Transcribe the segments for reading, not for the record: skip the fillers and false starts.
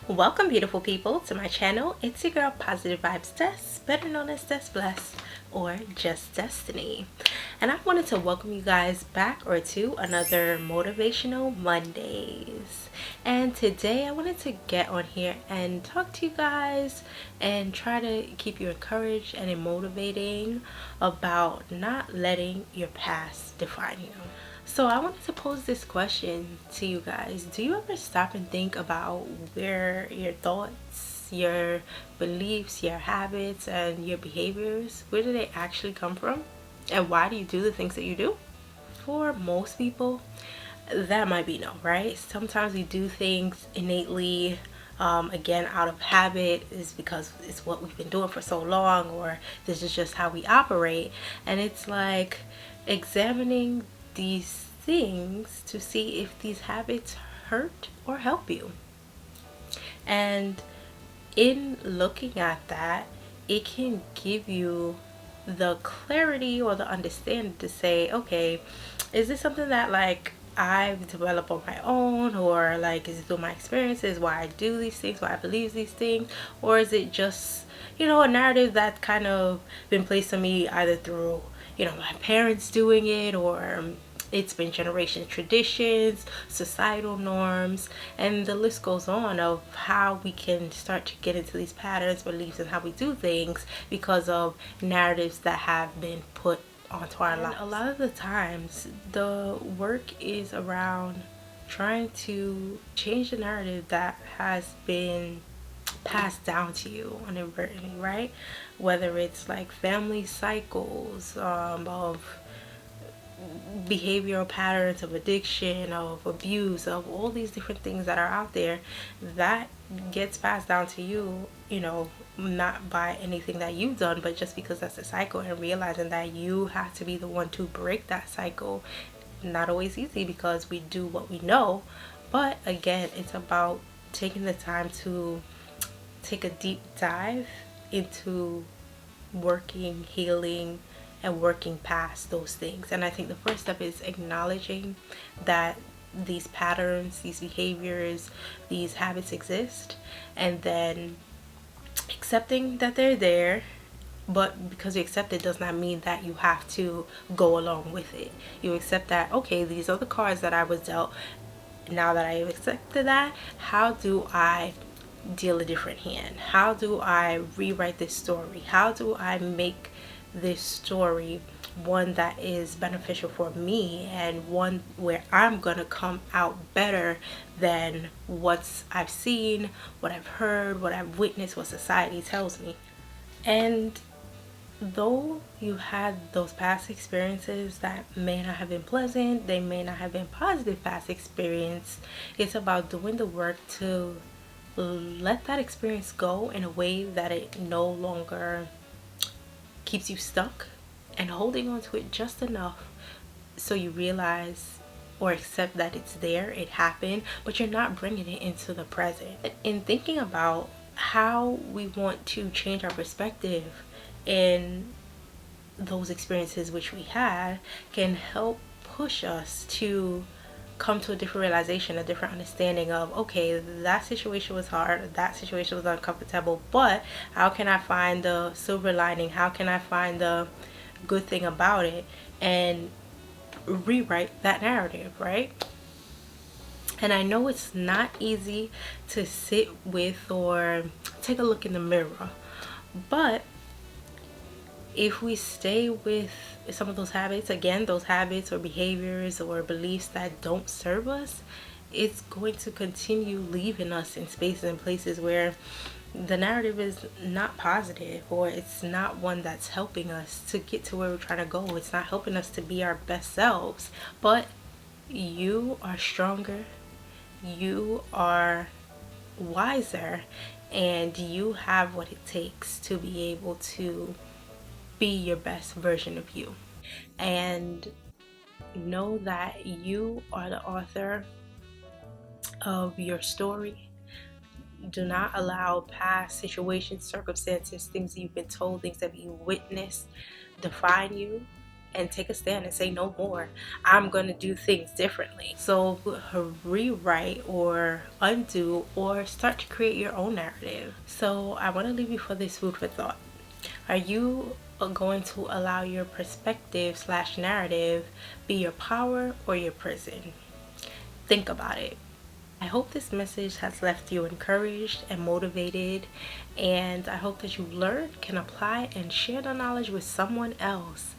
Welcome, beautiful people, to my channel. It's your girl, Positive Vibes Des, better known as Des Bless or just Destiny. And I wanted to welcome you guys back or to another Motivational Mondays. And today I wanted to get on here and talk to you guys and try to keep you encouraged and motivating about not letting your past define you. So I wanted to pose this question to you guys. Do you ever stop and think about where your thoughts, your beliefs, your habits, and your behaviors, where do they actually come from? And why do you do the things that you do? For most people, that might be no, right? Sometimes we do things innately, again, out of habit, is because it's what we've been doing for so long, or this is just how we operate. And it's like examining these things to see if these habits hurt or help you. And in looking at that, it can give you the clarity or the understanding to say, okay, is this something that I've developed on my own, or is it through my experiences why I do these things, why I believe these things, or is it just, a narrative that's kind of been placed on me either through, my parents doing it, or it's been generation traditions, societal norms, and the list goes on of how we can start to get into these patterns, beliefs, and how we do things because of narratives that have been put onto our lives. A lot of the times, the work is around trying to change the narrative that has been passed down to you inadvertently, right? Whether it's like family cycles of behavioral patterns of addiction, of abuse, of all these different things that are out there that gets passed down to you, not by anything that you've done, but just because that's a cycle, and realizing that you have to be the one to break that cycle. Not always easy because we do what we know, but again, it's about taking the time to take a deep dive into working, healing, and working past those things. And I think the first step is acknowledging that these patterns, these behaviors, these habits exist, and then accepting that they're there. But because you accept it does not mean that you have to go along with it. You accept that, okay, these are the cards that I was dealt. Now that I have accepted that, how do I deal a different hand? How do I rewrite this story? How do I make this story one that is beneficial for me, and one where I'm gonna come out better than what I've seen, what I've heard, what I've witnessed, what society tells me? And though you had those past experiences that may not have been pleasant, they may not have been positive past experience, it's about doing the work to let that experience go in a way that it no longer keeps you stuck, and holding on to it just enough so you realize or accept that it's there, it happened, but you're not bringing it into the present. In thinking about how we want to change our perspective in those experiences which we had, can help push us to come to a different realization, a different understanding of, okay, that situation was hard, that situation was uncomfortable, but how can I find the silver lining? How can I find the good thing about it and rewrite that narrative, right? And I know it's not easy to sit with or take a look in the mirror, but if we stay with some of those habits, again, those habits or behaviors or beliefs that don't serve us, it's going to continue leaving us in spaces and places where the narrative is not positive, or it's not one that's helping us to get to where we're trying to go. It's not helping us to be our best selves. But you are stronger, you are wiser, and you have what it takes to be able to be your best version of you. And know that you are the author of your story. Do not allow past situations, circumstances, things that you've been told, things that you witnessed define you. and take a stand and say no more. I'm going to do things differently. So rewrite or undo or start to create your own narrative. So I want to leave you for this food for thought. Are you going to allow your perspective slash narrative be your power or your prison? Think about it. I hope this message has left you encouraged and motivated, and I hope that you learn, can apply, and share the knowledge with someone else.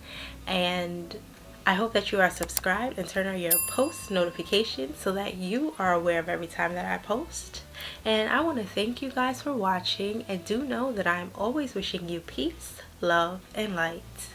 And I hope that you are subscribed and turn on your post notifications so that you are aware of every time that I post. And I want to thank you guys for watching, and do know that I'm always wishing you peace, love, and light.